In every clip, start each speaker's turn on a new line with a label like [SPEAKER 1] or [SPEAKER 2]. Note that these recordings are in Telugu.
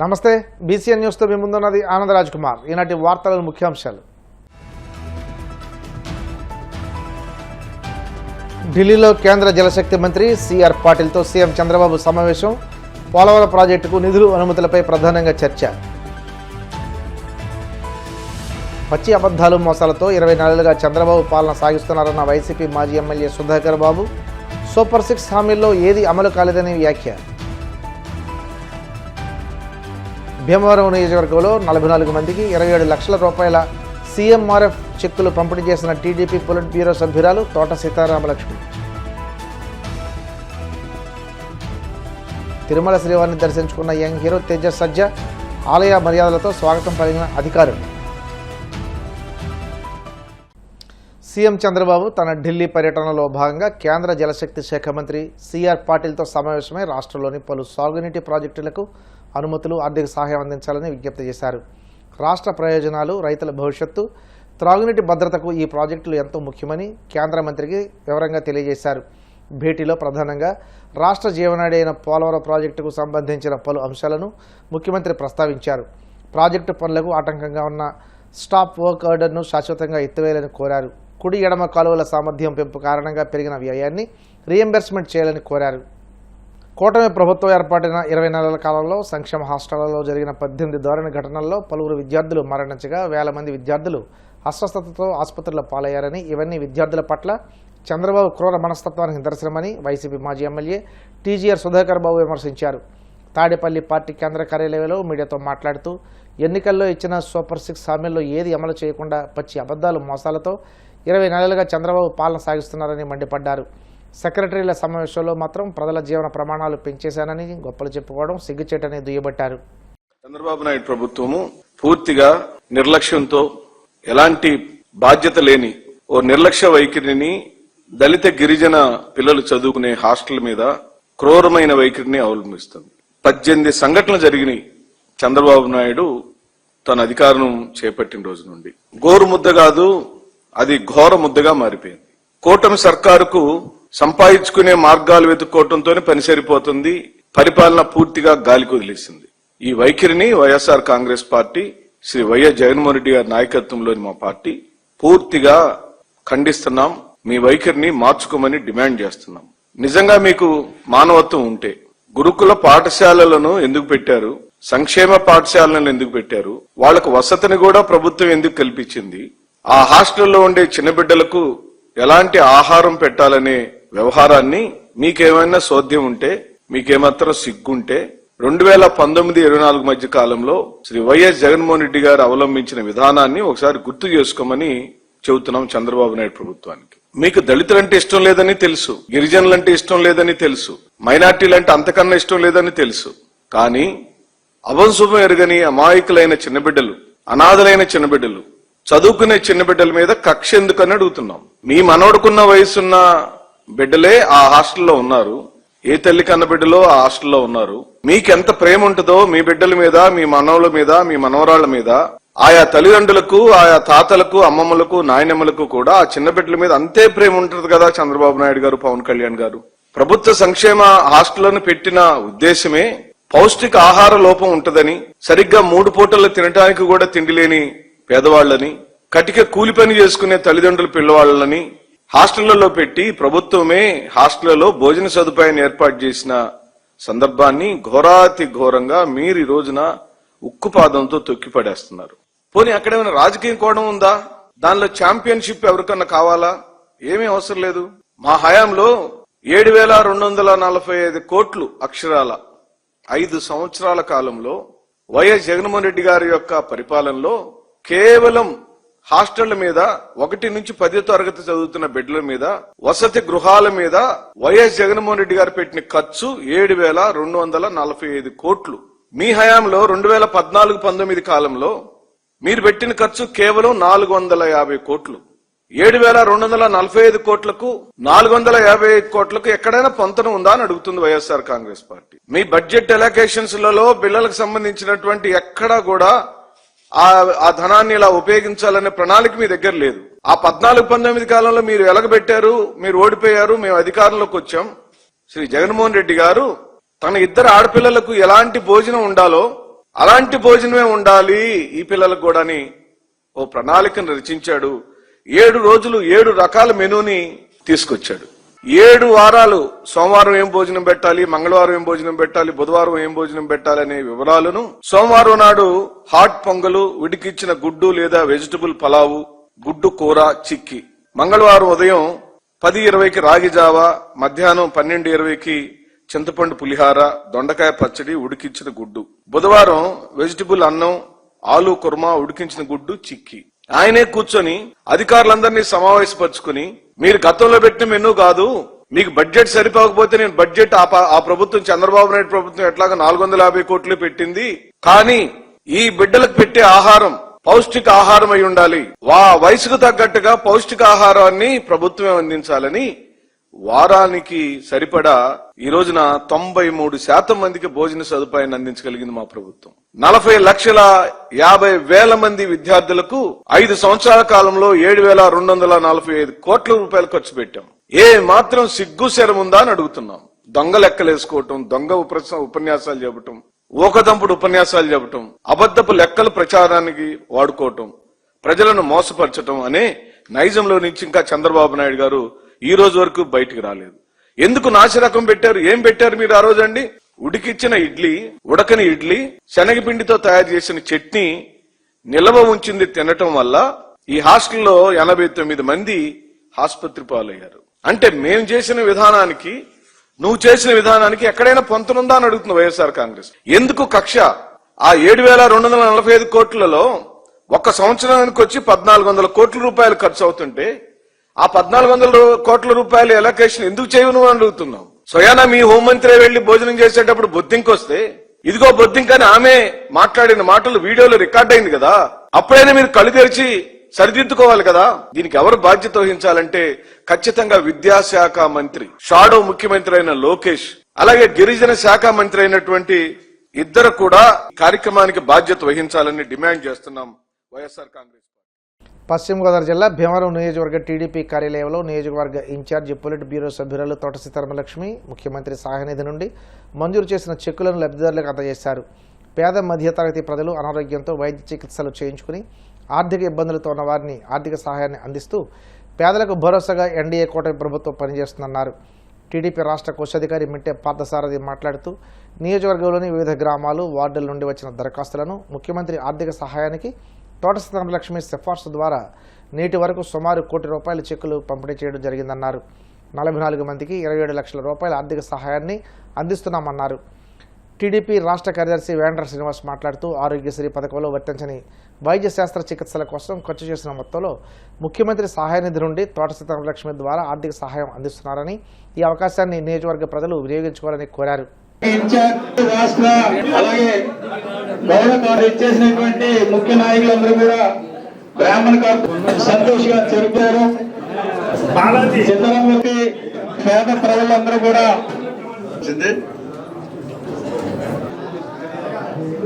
[SPEAKER 1] నమస్తే బీసీఎన్ న్యూస్ తో మీ ముందున్నది ఆనంద రాజ్ కుమార్. ఈనాటి వార్తల ముఖ్యాంశాలు. ఢిల్లీలో కేంద్ర జలశక్తి మంత్రి సిఆర్ పాటిల్తో సీఎం చంద్రబాబు సమావేశం. పోలవరం ప్రాజెక్టుకు నిధులు అనుమతులపై ప్రధానంగా చర్చ. పచ్చి అబద్ధాలు మోసాలతో 20 నెలలుగా చంద్రబాబు పాలన సాగిస్తున్నారన్న వైసీపీ మాజీ ఎమ్మెల్యే సుధాకర్ బాబు. సూపర్ 6 హామీల్లో ఏది అమలు కాలేదని వ్యాఖ్య. భీమవరం నియోజకవర్గంలో 44 మందికి 27 లక్షల రూపాయల సీఎంఆర్ఎఫ్ చెక్కులు పంపిణీ చేసిన టీడీపీ పొలిట్ బ్యూరో సభ్యురాలు తోట సీతారామలక్ష్మి. తిరుమల శ్రీవారిని దర్శించుకున్న యంగ్ హీరో తేజ సజ్జ ఆలయ మర్యాదలతో స్వాగతం పలికిన అధికారులు. సీఎం చంద్రబాబు తన ఢిల్లీ పర్యటనలో భాగంగా కేంద్ర జలశక్తి శాఖ మంత్రి సిఆర్ పాటిల్తో సమావేశమై రాష్ట్రంలోని పలు సాగునీటి ప్రాజెక్టులకు అనుమతులు, ఆర్థిక సహాయం అందించాలని విజ్ఞప్తి చేశారు. రాష్ట్ర ప్రయోజనాలు, రైతుల భవిష్యత్తు, త్రాగునీటి భద్రతకు ఈ ప్రాజెక్టులు ఎంతో ముఖ్యమని కేంద్ర మంత్రికి వివరంగా తెలియజేశారు. భేటీలో ప్రధానంగా రాష్ట్ర జీవనాడి అయిన పోలవరం ప్రాజెక్టుకు సంబంధించిన పలు అంశాలను ముఖ్యమంత్రి ప్రస్తావించారు. ప్రాజెక్టు పనులకు ఆటంకంగా ఉన్న స్టాప్ వర్క్ ఆర్డర్ను శాశ్వతంగా ఎత్తివేయాలని కోరారు. కుడి ఎడమ కాలువల సామర్థ్యం పెంపు కారణంగా పెరిగిన వ్యయాన్ని రీఎంబర్స్మెంట్ చేయాలని కోరారు. కూటమి ప్రభుత్వం ఏర్పాటైన 20 నెలల కాలంలో సంక్షేమ హాస్టళ్లలో జరిగిన 18 దారుణ ఘటనల్లో పలువురు విద్యార్థులు మరణించగా వేల మంది విద్యార్థులు అస్వస్థతతో ఆసుపత్రుల్లో పాలయ్యారని, ఇవన్నీ విద్యార్థుల పట్ల చంద్రబాబు క్రూర మనస్తత్వానికి నిదర్శనమని వైసీపీ మాజీ ఎమ్మెల్యే టీజీఆర్ సుధాకర్ బాబు విమర్శించారు. తాడేపల్లి పార్టీ కేంద్ర కార్యాలయంలో మీడియాతో మాట్లాడుతూ ఎన్నికల్లో ఇచ్చిన సూపర్ 6 హామీల్లో ఏది అమలు చేయకుండా పచ్చి అబద్ధాలు మోసాలతో 20 నెలలుగా చంద్రబాబు పాలన సాగిస్తున్నారని మండిపడ్డారు. సెక్రటరీల సమావేశంలో మాత్రం ప్రజల జీవన ప్రమాణాలు పెంచేశానని గొప్పలు చెప్పుకోవడం సిగ్గుచేటని దుయ్యబట్టారు.
[SPEAKER 2] చంద్రబాబు నాయుడు ప్రభుత్వము పూర్తిగా నిర్లక్ష్యంతో, ఎలాంటి బాధ్యత లేని ఓ నిర్లక్ష్య వైఖరిని దళిత గిరిజన పిల్లలు చదువుకునే హాస్టల్ మీద క్రూరమైన వైఖరిని అవలంబిస్తుంది. 18 సంఘటనలు జరిగినాయి చంద్రబాబు నాయుడు తన అధికారం చేపట్టిన రోజు నుండి. గోరు ముద్ద కాదు, అది ఘోర ముద్దగా మారిపోయింది. కూటమి సర్కారుకు సంపాదించుకునే మార్గాలు వెతుక్కోవడంతోనే పని సరిపోతుంది. పరిపాలన పూర్తిగా గాలికి వదిలేసింది. ఈ వైఖరిని వైఎస్ఆర్ కాంగ్రెస్ పార్టీ, శ్రీ వైఎస్ జగన్మోహన్ రెడ్డి గారి నాయకత్వంలోని మా పార్టీ పూర్తిగా ఖండిస్తున్నాం. మీ వైఖరిని మార్చుకోమని డిమాండ్ చేస్తున్నాం. నిజంగా మీకు మానవత్వం ఉంటే గురుకుల పాఠశాలలను ఎందుకు పెట్టారు? సంక్షేమ పాఠశాలను ఎందుకు పెట్టారు? వాళ్లకు వసతిని కూడా ప్రభుత్వం ఎందుకు కల్పించింది? ఆ హాస్టల్లో ఉండే చిన్న బిడ్డలకు ఎలాంటి ఆహారం పెట్టాలనే వ్యవహారాన్ని మీకేమైనా సోద్యం ఉంటే, మీకేమాత్రం సిగ్గుంటే 2019-24 మధ్య కాలంలో శ్రీ వైఎస్ జగన్మోహన్ రెడ్డి గారు అవలంబించిన విధానాన్ని ఒకసారి గుర్తు చేసుకోమని చెబుతున్నాం చంద్రబాబు నాయుడు ప్రభుత్వానికి. మీకు దళితులంటే ఇష్టం లేదని తెలుసు, గిరిజనులంటే ఇష్టం లేదని తెలుసు, మైనార్టీలంటే అంతకన్నా ఇష్టం లేదని తెలుసు. కానీ అవంశుభం ఎరగని అమాయకులైన చిన్నబిడ్డలు, అనాథలైన చిన్నబిడ్డలు, చదువుకునే చిన్న బిడ్డల మీద కక్ష ఎందుకని అడుగుతున్నాం. మీ మనోడుకున్న వయసున్న బిడ్డలే ఆ హాస్టల్లో ఉన్నారు. ఏ తల్లి కన్న బిడ్డలో ఆ హాస్టల్లో ఉన్నారు. మీకెంత ప్రేమ ఉంటుందో మీ బిడ్డల మీద, మీ మనవల మీద, మీ మనవరాళ్ల మీద, ఆయా తల్లిదండ్రులకు, ఆయా తాతలకు, అమ్మమ్మలకు, నాయనమ్మలకు కూడా ఆ చిన్న బిడ్డల మీద అంతే ప్రేమ ఉంటుంది కదా చంద్రబాబు నాయుడు గారు, పవన్ కళ్యాణ్ గారు. ప్రభుత్వ సంక్షేమ హాస్టళ్లను పెట్టిన ఉద్దేశమే పౌష్టిక ఆహార లోపం ఉంటుందని, సరిగ్గా 3 పూటలు తినడానికి కూడా తిండి లేని పేదవాళ్లని, కటిక కూలి పని చేసుకునే తల్లిదండ్రుల పిల్లవాళ్లని హాస్టళ్లలో పెట్టి ప్రభుత్వమే హాస్టళ్లలో భోజన సదుపాయాన్ని ఏర్పాటు చేసిన సందర్భాన్ని ఘోరాతి ఘోరంగా మీరు ఈ రోజున ఉక్కుపాదంతో తొక్కిపడేస్తున్నారు. పోనీ అక్కడేమైనా రాజకీయం కోణం ఉందా? దానిలో ఛాంపియన్షిప్ ఎవరికన్నా కావాలా? ఏమీ అవసరం లేదు. మా హయాంలో 7,245 కోట్లు అక్షరాల 5 సంవత్సరాల కాలంలో వైఎస్ జగన్మోహన్ రెడ్డి గారి యొక్క పరిపాలనలో కేవలం హాస్టళ్ల మీద, 1 నుంచి 10వ తరగతి చదువుతున్న బిడ్డల మీద, వసతి గృహాల మీద వైఎస్ జగన్మోహన్ రెడ్డి గారు పెట్టిన ఖర్చు 7,245 కోట్లు. మీ హయాంలో 2014-19 కాలంలో మీరు పెట్టిన ఖర్చు కేవలం 450 కోట్లు. 7,245 కోట్లకు 450 కోట్లకు ఎక్కడైనా పొంతన ఉందా అని అడుగుతుంది వైఎస్ఆర్ కాంగ్రెస్ పార్టీ. మీ బడ్జెట్ ఎలకేషన్స్ లలో బిల్లులకు సంబంధించినటువంటి ఎక్కడా కూడా ఆ ధనాన్ని ఇలా ఉపయోగించాలనే ప్రణాళిక మీ దగ్గర లేదు. ఆ 14-19 కాలంలో మీరు ఎలగబెట్టారు, మీరు ఓడిపోయారు, మేము అధికారంలోకి వచ్చాం. శ్రీ జగన్మోహన్ రెడ్డి గారు తన 2 ఆడపిల్లలకు ఎలాంటి భోజనం ఉండాలో అలాంటి భోజనమే ఉండాలి ఈ పిల్లలకు కూడా అని ఓ ప్రణాళికను రచించాడు. 7 రోజులు 7 రకాల మెనూని తీసుకొచ్చాడు. 7 వారాలు సోమవారం ఏం భోజనం పెట్టాలి, మంగళవారం ఏం భోజనం పెట్టాలి, బుధవారం ఏం భోజనం పెట్టాలనే వివరాలను సోమవారం నాడు హాట్ పొంగలు, ఉడికిచ్చిన గుడ్డు లేదా వెజిటబుల్ పలావు, గుడ్డు కూర, చిక్కి. మంగళవారం ఉదయం 10:20కి రాగి జావా, మధ్యాహ్నం 12:20కి చింతపండు పులిహార, దొండకాయ పచ్చడి, ఉడికించిన గుడ్డు. బుధవారం వెజిటబుల్ అన్నం, ఆలు కుర్మా, ఉడికించిన గుడ్డు, చిక్కి. ఆయనే కూర్చొని అధికారులందరినీ సమావేశపరుచుకుని, మీరు గతంలో పెట్టిన మెనూ కాదు, మీకు బడ్జెట్ సరిపోకపోతే నేను బడ్జెట్ ఆ ప్రభుత్వం చంద్రబాబు నాయుడు ప్రభుత్వం ఎట్లాగా 450 కోట్లు పెట్టింది, కానీ ఈ బిడ్డలకు పెట్టే ఆహారం పౌష్టిక ఆహారం అయి ఉండాలి, వయసుకు తగ్గట్టుగా పౌష్టిక ఆహారాన్ని ప్రభుత్వమే అందించాలని వారానికి సరిపడా ఈ రోజున 93% మందికి భోజన సదుపాయాన్ని అందించగలిగింది మా ప్రభుత్వం. 40,50,000 మంది విద్యార్థులకు 5 సంవత్సరాల కాలంలో 7,245 కోట్ల రూపాయలు ఖర్చు పెట్టాం. ఏ మాత్రం సిగ్గు శరముందా అని అడుగుతున్నాం. దొంగ లెక్కలేసుకోవటం, దొంగ ఉపన్యాసాలు చెప్పటం, ఊకదంపుడు ఉపన్యాసాలు చెప్పటం, అబద్ధపు లెక్కల ప్రచారానికి వాడుకోవటం, ప్రజలను మోసపరచటం అనే నైజంలో నుంచి ఇంకా చంద్రబాబు నాయుడు గారు ఈ రోజు వరకు బయటికి రాలేదు. ఎందుకు నాసిరకం పెట్టారు? ఏం పెట్టారు మీరు ఆ రోజండి? ఉడికిచ్చిన ఇడ్లీ, ఉడకని ఇడ్లీ, శనగపిండితో తయారు చేసిన చట్నీ నిల్వ ఉంచింది తినటం వల్ల ఈ హాస్టల్లో 89 మంది ఆసుపత్రి పాలయ్యారు. అంటే మేం చేసిన విధానానికి, నువ్వు చేసిన విధానానికి ఎక్కడైనా పొంతనుందా అని అడుగుతుంది వైఎస్ఆర్ కాంగ్రెస్. ఎందుకు కక్ష? ఆ 7,245 కోట్లలో ఒక్క సంవత్సరానికి వచ్చి 1,400 కోట్ల రూపాయలు ఖర్చు అవుతుంటే ఆ 1,400 కోట్ల రూపాయల ఎలకేషన్ ఎందుకు చేయను అని అడుగుతున్నాం. స్వయానా మీ హోంమంత్రి వెళ్లి భోజనం చేసేటప్పుడు బొద్దింకొస్తే, ఇదిగో బొద్దింకని ఆమె మాట్లాడిన మాటలు వీడియోలో రికార్డ్ అయింది కదా, అప్పుడైనా మీరు కళ్ళు తెరిచి సరిదిద్దుకోవాలి కదా. దీనికి ఎవరు బాధ్యత వహించాలంటే ఖచ్చితంగా విద్యాశాఖ మంత్రి, షాడో ముఖ్యమంత్రి అయిన లోకేష్, అలాగే గిరిజన శాఖ మంత్రి అయినటువంటి ఇద్దరు కూడా కార్యక్రమానికి బాధ్యత వహించాలని డిమాండ్ చేస్తున్నాం వైఎస్ఆర్ కాంగ్రెస్.
[SPEAKER 1] పశ్చిమ గోదావరి జిల్లా భీమవరం నియోజకవర్గ టీడీపీ కార్యాలయంలో నియోజకవర్గ ఇన్ఛార్జి పొలిట్ బ్యూరో సభ్యురాలు తోట సీతారామలక్ష్మి ముఖ్యమంత్రి సహాయనిధి నుండి మంజూరు చేసిన చెక్కులను లబ్ధిదారులకు అందజేశారు. పేద మధ్యతరగతి ప్రజలు అనారోగ్యంతో వైద్య చికిత్సలు చేయించుకుని ఆర్థిక ఇబ్బందులతో ఉన్న వారిని ఆర్థిక సహాయాన్ని అందిస్తూ పేదలకు భరోసాగా ఎన్డీఏ కూటమి ప్రభుత్వం పనిచేస్తుందన్నారు. టీడీపీ రాష్ట్ర కోశాధికారి మింటే పార్థసారథి మాట్లాడుతూ నియోజకవర్గంలోని వివిధ గ్రామాలు, వార్డుల నుండి వచ్చిన దరఖాస్తులను ముఖ్యమంత్రి ఆర్థిక సహాయానికి తోట సీతారామలక్ష్మి సిఫార్సు ద్వారా నేటి వరకు సుమారు ₹1 కోటి చెక్కులు పంపిణీ చేయడం జరిగిందన్నారు. 44 మందికి 27 లక్షల రూపాయల ఆర్థిక సహాయాన్ని అందిస్తున్నామన్నారు. టీడీపీ రాష్ట్ర కార్యదర్శి వేండ్ర శ్రీనివాస్ మాట్లాడుతూ ఆరోగ్యశ్రీ పథకంలో వర్తించని వైద్య శాస్త్ర చికిత్సల కోసం ఖర్చు చేసిన మొత్తంలో ముఖ్యమంత్రి సహాయనిధి నుండి తోట సీతారామలక్ష్మి ద్వారా ఆర్థిక సహాయం అందిస్తున్నారని, ఈ అవకాశాన్ని నియోజకవర్గ ప్రజలు వినియోగించుకోవాలని కోరారు.
[SPEAKER 3] రాష్ట్ర అలాగే గౌరవ ఇచ్చేసినటువంటి ముఖ్య నాయకులందరూ కూడా బ్రాహ్మణ సంతోష్ గారు చెరుపారు. సిద్ధరామూర్తి పేద ప్రజలందరూ కూడా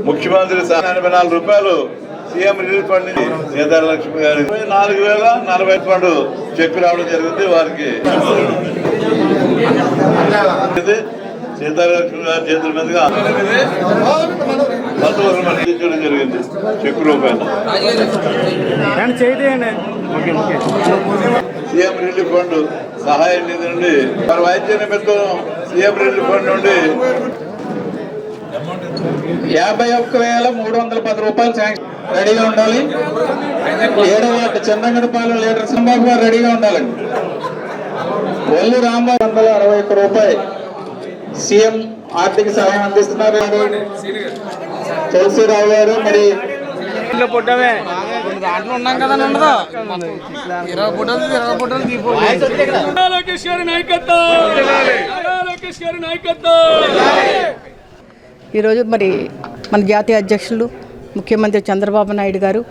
[SPEAKER 3] ముఖ్యమంత్రి ₹44 సీఎం రిలీఫ్ ఫండ్ సీతారామలక్ష్మి గారి 4,040 ఫండ్ చెక్ రావడం జరిగింది. వారికి సీతారామలక్ష్మి గారి చేతుల మీదుగా అందించడం జరిగింది. చెక్ రూపాయలు సీఎం రిలీఫ్ ఫండ్ సహాయ నిధి నుండి వారి వైద్య నిమిత్తం సీఎం రిలీఫ్ ఫండ్ నుండి ₹51,310 శాంక్షన్ రెడీగా ఉండాలి. 7వ వార్డు చంద్రగడపాలెం లీడర్ సంబాబు గారు రెడీగా ఉండాలండి. ఒల్లు రాంబాబు ₹161 సీఎం ఆర్థిక సహాయం అందిస్తున్నారు. తులసిరావు గారు మరి
[SPEAKER 4] దాంట్లో ఉన్నాం కదా ఉండదు 20 ఫోటోలు లోకేష్ గారి నాయకత్వం.
[SPEAKER 5] ఈరోజు మరి మన జాతీయ అధ్యక్షులు ముఖ్యమంత్రి చంద్రబాబు నాయుడు గారు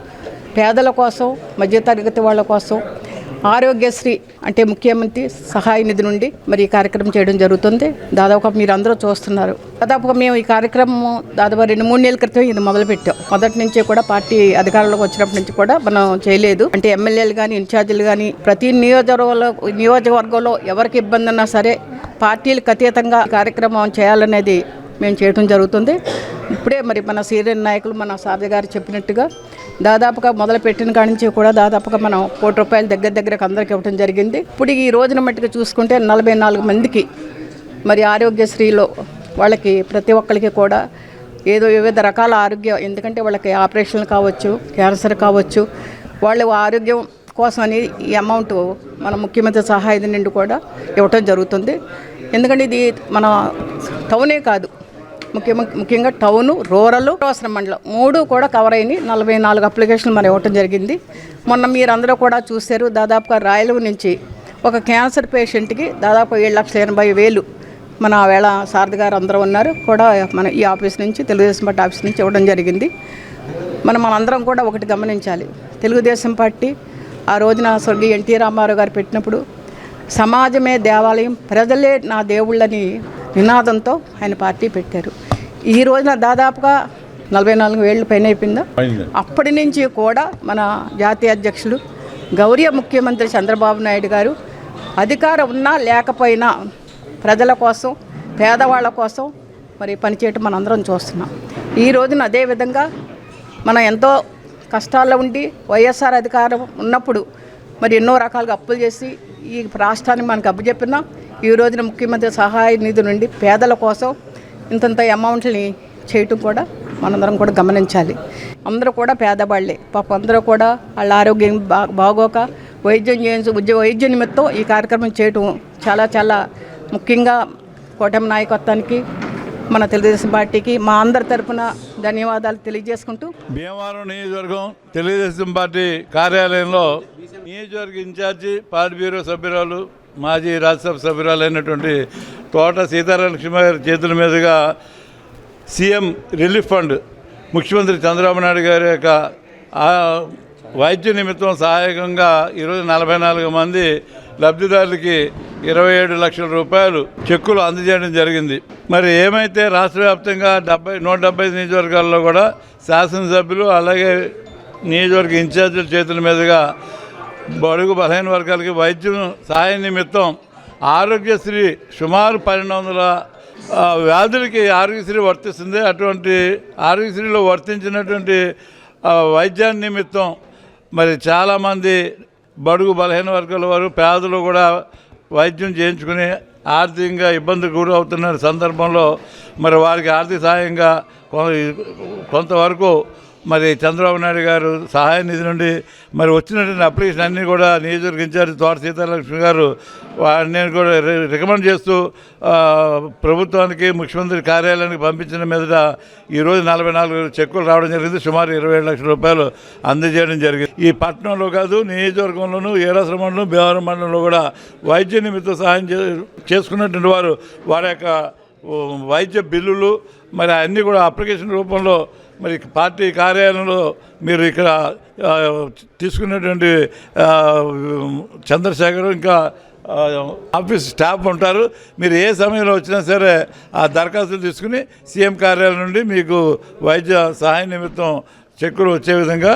[SPEAKER 5] పేదల కోసం, మధ్యతరగతి వాళ్ళ కోసం ఆరోగ్యశ్రీ అంటే ముఖ్యమంత్రి సహాయ నిధి నుండి మరి ఈ కార్యక్రమం చేయడం జరుగుతుంది. దాదాపుగా మీరు అందరూ చూస్తున్నారు. దాదాపుగా మేము ఈ కార్యక్రమం దాదాపు 2-3 నెలల క్రితం ఇది మొదలుపెట్టాం. మొదటి నుంచి కూడా పార్టీ అధికారంలోకి వచ్చినప్పటి నుంచి కూడా మనం చేయలేదు. అంటే ఎమ్మెల్యేలు కానీ, ఇన్ఛార్జీలు కానీ ప్రతి నియోజకవర్గంలో ఎవరికి ఇబ్బంది ఉన్నా సరే పార్టీలకు అతీతంగా కార్యక్రమం చేయాలనేది మేము చేయడం జరుగుతుంది. ఇప్పుడే మరి మన సీనియర్ నాయకులు మన సారథి గారు చెప్పినట్టుగా దాదాపుగా మొదలుపెట్టిన కాడి నుంచి కూడా దాదాపుగా మనం ₹1 దగ్గరకు అందరికి ఇవ్వడం జరిగింది. ఇప్పుడు ఈ రోజున మట్టుకు చూసుకుంటే 44 మందికి మరి ఆరోగ్యశ్రీలో వాళ్ళకి ప్రతి ఒక్కరికి కూడా ఏదో వివిధ రకాల ఆరోగ్యం, ఎందుకంటే వాళ్ళకి ఆపరేషన్లు కావచ్చు, క్యాన్సర్ కావచ్చు, వాళ్ళ ఆరోగ్యం కోసమని ఈ అమౌంట్ మన ముఖ్యమంత్రి సహాయ నిధి నుండి కూడా ఇవ్వటం జరుగుతుంది. ఎందుకంటే ఇది మన టౌనే కాదు, ముఖ్యంగా టౌను, రూరల్, అవసరం మండలం 3 కూడా కవర్ అయినాయి. 44 అప్లికేషన్లు మనం ఇవ్వటం జరిగింది. మొన్న మీరందరూ కూడా చూశారు, దాదాపుగా రాయలూరు నుంచి ఒక క్యాన్సర్ పేషెంట్కి దాదాపు 7,80,000 మన వేళ సారథి గారు అందరూ ఉన్నారు కూడా మన ఈ ఆఫీస్ నుంచి, తెలుగుదేశం పార్టీ ఆఫీస్ నుంచి ఇవ్వడం జరిగింది. మనందరం కూడా ఒకటి గమనించాలి, తెలుగుదేశం పార్టీ ఆ రోజున స్వర్గీయ ఎన్టీ రామారావు గారు పెట్టినప్పుడు సమాజమే దేవాలయం, ప్రజలే నా దేవుళ్ళని నినాదంతో ఆయన పార్టీ పెట్టారు. ఈ రోజున దాదాపుగా 44 ఏళ్ళు పైన అయిపోయిందా. అప్పటి నుంచి కూడా మన జాతీయ అధ్యక్షులు గౌరవ ముఖ్యమంత్రి చంద్రబాబు నాయుడు గారు అధికారం ఉన్నా లేకపోయినా ప్రజల కోసం, పేదవాళ్ళ కోసం మరి పనిచేయటం మనందరం చూస్తున్నాం. ఈ రోజున అదేవిధంగా మనం ఎంతో కష్టాల్లో ఉండి వైఎస్ఆర్ అధికారం ఉన్నప్పుడు మరి ఎన్నో రకాలుగా అప్పులు చేసి ఈ రాష్ట్రాన్ని మనకు అప్పచెప్పినా ఈ రోజున ముఖ్యమంత్రి సహాయ నిధి నుండి పేదల కోసం ఇంతంత అమౌంట్ని చేయటం కూడా మనందరం కూడా గమనించాలి. అందరూ కూడా పేదవాళ్ళే పాపం, అందరూ కూడా వాళ్ళ ఆరోగ్యం బాగోక వైద్య నిమిత్తం ఈ కార్యక్రమం చేయటం చాలా ముఖ్యంగా కూటమి నాయకత్వానికి, మన తెలుగుదేశం పార్టీకి మా అందరి తరఫున ధన్యవాదాలు తెలియజేసుకుంటూ,
[SPEAKER 6] భీమవరం నియోజకవర్గం తెలుగుదేశం పార్టీ కార్యాలయంలో నియోజకవర్గ ఇన్ఛార్జి, పార్టీ బ్యూరో సభ్యురాలు, మాజీ రాజ్యసభ సభ్యురాలైనటువంటి తోట సీతారామలక్ష్మి గారి చేతుల మీదుగా సీఎం రిలీఫ్ ఫండ్ ముఖ్యమంత్రి చంద్రబాబు నాయుడు గారి యొక్క వైద్య నిమిత్తం సహాయకంగా ఈరోజు 44 మంది లబ్ధిదారులకి 27 లక్షల రూపాయలు చెక్కులు అందజేయడం జరిగింది. మరి ఏమైతే రాష్ట్ర వ్యాప్తంగా 175 నియోజకవర్గాల్లో కూడా శాసనసభ్యులు అలాగే నియోజకవర్గ ఇన్ఛార్జీల చేతుల మీదుగా బడుగు బలహీన వర్గాలకి వైద్యం సహాయం నిమిత్తం ఆరోగ్యశ్రీ సుమారు 1200 వ్యాధులకి ఆరోగ్యశ్రీ వర్తిస్తుంది. అటువంటి ఆరోగ్యశ్రీలో వర్తించినటువంటి వైద్యాన్ని నిమిత్తం మరి చాలామంది బడుగు బలహీన వర్గాల వారు, పేదలు కూడా వైద్యం చేయించుకుని ఆర్థికంగా ఇబ్బందికి గురవుతున్న సందర్భంలో మరి వారికి ఆర్థిక సహాయంగా కొంతవరకు మరి చంద్రబాబు నాయుడు గారు సహాయ నిధి నుండి మరి వచ్చినటువంటి అప్లికేషన్ అన్నీ కూడా నియోజకవర్గ ఇన్ఛార్జి తోట సీతారామలక్ష్మి గారు నేను కూడా రికమెండ్ చేస్తూ ప్రభుత్వానికి, ముఖ్యమంత్రి కార్యాలయానికి పంపించిన మీదట ఈరోజు 44 చెక్కులు రావడం జరిగింది. సుమారు 27 లక్షల రూపాయలు అందజేయడం జరిగింది. ఈ పట్టణంలో కాదు, నియోజకవర్గంలోనూ, ఏరాసర మండలం, భీమవరం మండలంలో కూడా వైద్య నిమిత్తం సహాయం చేసుకున్నటువంటి వారు వారి యొక్క వైద్య బిల్లులు మరి అన్నీ కూడా అప్లికేషన్ రూపంలో మరి పార్టీ కార్యాలయంలో మీరు ఇక్కడ తీసుకున్నటువంటి చంద్రశేఖర్ ఇంకా ఆఫీస్ స్టాఫ్ ఉంటారు. మీరు ఏ సమయంలో వచ్చినా సరే ఆ దరఖాస్తులు తీసుకుని సీఎం కార్యాలయం నుండి మీకు వైద్య సహాయ నిమిత్తం చెక్కులు వచ్చే విధంగా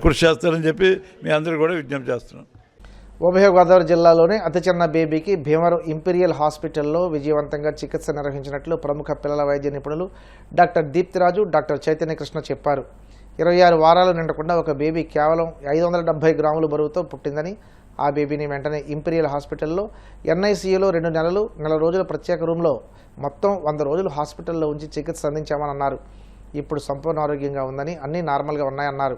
[SPEAKER 6] కృషి చేస్తారని చెప్పి మీ అందరూ కూడా విజ్ఞప్తి చేస్తున్నాం.
[SPEAKER 1] ఉభయ గోదావరి జిల్లాలోని అతి చిన్న బేబీకి భీమవరం ఇంపీరియల్ హాస్పిటల్లో విజయవంతంగా చికిత్స నిర్వహించినట్లు ప్రముఖ పిల్లల వైద్య నిపుణులు డాక్టర్ దీప్తిరాజు, డాక్టర్ చైతన్య కృష్ణ చెప్పారు. 26 వారాలు నిండకుండా ఒక బేబీ కేవలం 570 గ్రాముల బరువుతో పుట్టిందని, ఆ బేబీని వెంటనే ఇంపీరియల్ హాస్పిటల్లో ఎన్ఐసీయూలో 2 నెల రోజుల ప్రత్యేక రూమ్లో మొత్తం 100 రోజులు హాస్పిటల్లో ఉంచి చికిత్స అందించామని అన్నారు. ఇప్పుడు సంపూర్ణ ఆరోగ్యంగా ఉందని, అన్నీ నార్మల్గా ఉన్నాయన్నారు.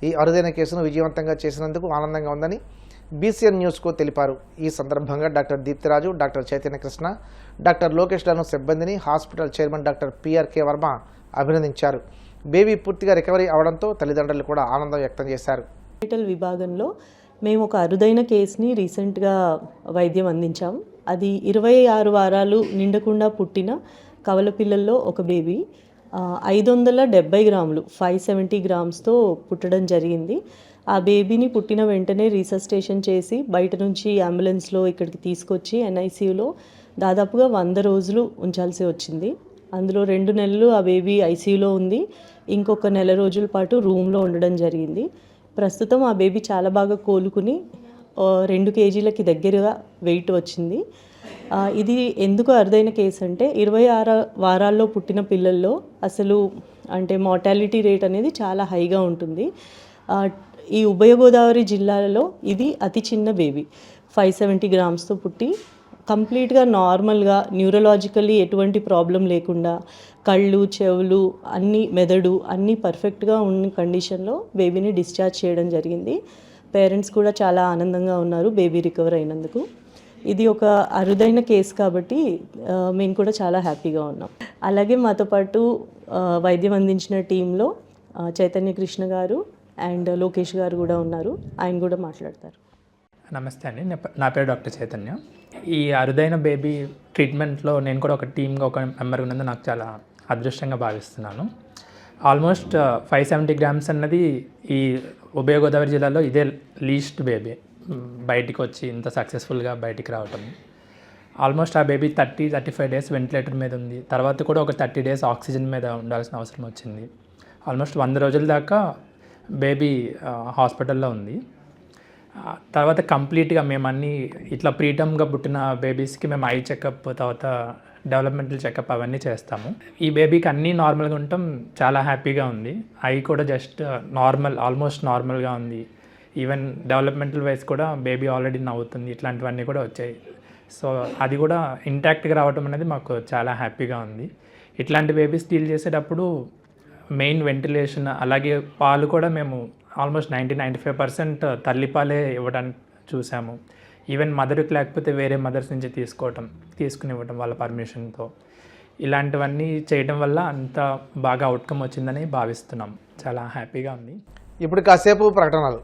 [SPEAKER 1] ఈ అరుదైన కేసును విజయవంతంగా చేసినందుకు ఆనందంగా ఉందని బీసీఎన్ న్యూస్కు తెలిపారు. ఈ సందర్భంగా doctor Deeptiraju, doctor Chaitanya Krishna, doctor లోకేష్లను సిబ్బందిని hospital chairman doctor PRK Varma అభినందించారు. బేబీ పూర్తిగా రికవరీ అవడంతో తల్లిదండ్రులు కూడా ఆనందం వ్యక్తం చేశారు.
[SPEAKER 7] హాస్పిటల్ విభాగంలో మేము ఒక అరుదైన కేసుని రీసెంట్గా వైద్యం అందించాం. అది 26 వారాలు నిండకుండా పుట్టిన కవల పిల్లల్లో ఒక బేబీ 570 గ్రాములు 570 గ్రామ్స్తో పుట్టడం జరిగింది. ఆ బేబీని పుట్టిన వెంటనే రీసస్టేషన్ చేసి బయట నుంచి అంబులెన్స్లో ఇక్కడికి తీసుకొచ్చి ఎన్ఐసీయూలో దాదాపుగా 100 రోజులు ఉంచాల్సి వచ్చింది. అందులో 2 నెలలు ఆ బేబీ ఐసీయూలో ఉంది, ఇంకొక నెల రోజుల పాటు రూమ్లో ఉండడం జరిగింది. ప్రస్తుతం ఆ బేబీ చాలా బాగా కోలుకుని 2 కేజీలకి దగ్గరగా వెయిట్ వచ్చింది. ఇది ఎందుకు అరుదైన కేసు అంటే 26 వారాల్లో పుట్టిన పిల్లల్లో అసలు అంటే మార్టాలిటీ రేట్ అనేది చాలా హైగా ఉంటుంది. ఈ ఉభయ గోదావరి జిల్లాలలో ఇది అతి చిన్న బేబీ, 570 గ్రామ్స్తో పుట్టి కంప్లీట్గా నార్మల్గా న్యూరలాజికల్లీ ఎటువంటి ప్రాబ్లం లేకుండా కళ్ళు చెవులు అన్నీ మెదడు అన్నీ పర్ఫెక్ట్గా ఉన్న కండిషన్లో బేబీని డిశ్చార్జ్ చేయడం జరిగింది. పేరెంట్స్ కూడా చాలా ఆనందంగా ఉన్నారు బేబీ రికవర్ అయినందుకు. ఇది ఒక అరుదైన కేసు కాబట్టి మేము కూడా చాలా హ్యాపీగా ఉన్నాం. అలాగే మాతో పాటు వైద్యం అందించిన టీంలో చైతన్య కృష్ణ గారు అండ్ లోకేష్ గారు కూడా ఉన్నారు. ఆయన కూడా మాట్లాడతారు.
[SPEAKER 8] నమస్తే అండి, నా పేరు డాక్టర్ చైతన్య. ఈ అరుదైన బేబీ ట్రీట్మెంట్లో నేను కూడా ఒక టీమ్గా ఒక మెంబర్ ఉన్నది నాకు చాలా అదృష్టంగా భావిస్తున్నాను. ఆల్మోస్ట్ 570 గ్రామ్స్ అన్నది ఈ ఉభయ గోదావరి జిల్లాలో ఇదే లీస్ట్ బేబీ బయటికి వచ్చి ఇంత సక్సెస్ఫుల్గా బయటికి రావటం. ఆల్మోస్ట్ ఆ బేబీ 30-35 డేస్ వెంటిలేటర్ మీద ఉంది. తర్వాత కూడా ఒక 30 డేస్ ఆక్సిజన్ మీద ఉండాల్సిన అవసరం వచ్చింది. ఆల్మోస్ట్ 100 రోజుల దాకా బేబీ హాస్పిటల్లో ఉంది. తర్వాత కంప్లీట్గా మేము అన్నీ ఇట్లా ప్రీటమ్గా పుట్టిన బేబీస్కి మేము ఐ చెకప్, తర్వాత డెవలప్మెంటల్ చెకప్ అవన్నీ చేస్తాము. ఈ బేబీకి అన్నీ నార్మల్గా ఉండటం చాలా హ్యాపీగా ఉంది. ఐ కూడా జస్ట్ నార్మల్, ఆల్మోస్ట్ నార్మల్గా ఉంది. ఈవెన్ డెవలప్మెంటల్ వైజ్ కూడా బేబీ ఆల్రెడీ నవ్వుతుంది, ఇట్లాంటివన్నీ కూడా వచ్చాయి. సో అది కూడా ఇంటాక్ట్గా రావడం అనేది మాకు చాలా హ్యాపీగా ఉంది. ఇట్లాంటి బేబీస్ డీల్ చేసేటప్పుడు మెయిన్ వెంటిలేషన్, అలాగే పాలు కూడా మేము ఆల్మోస్ట్ 90-95% తల్లిపాలే ఇవ్వడానికి చూసాము. ఈవెన్ మదర్కి లేకపోతే వేరే మదర్స్ నుంచి తీసుకుని ఇవ్వడం వాళ్ళ పర్మిషన్తో. ఇలాంటివన్నీ చేయడం వల్ల అంత బాగా అవుట్కమ్ వచ్చిందని భావిస్తున్నాం. చాలా హ్యాపీగా ఉంది.
[SPEAKER 1] ఇప్పుడు కాసేపు ప్రకటనలు.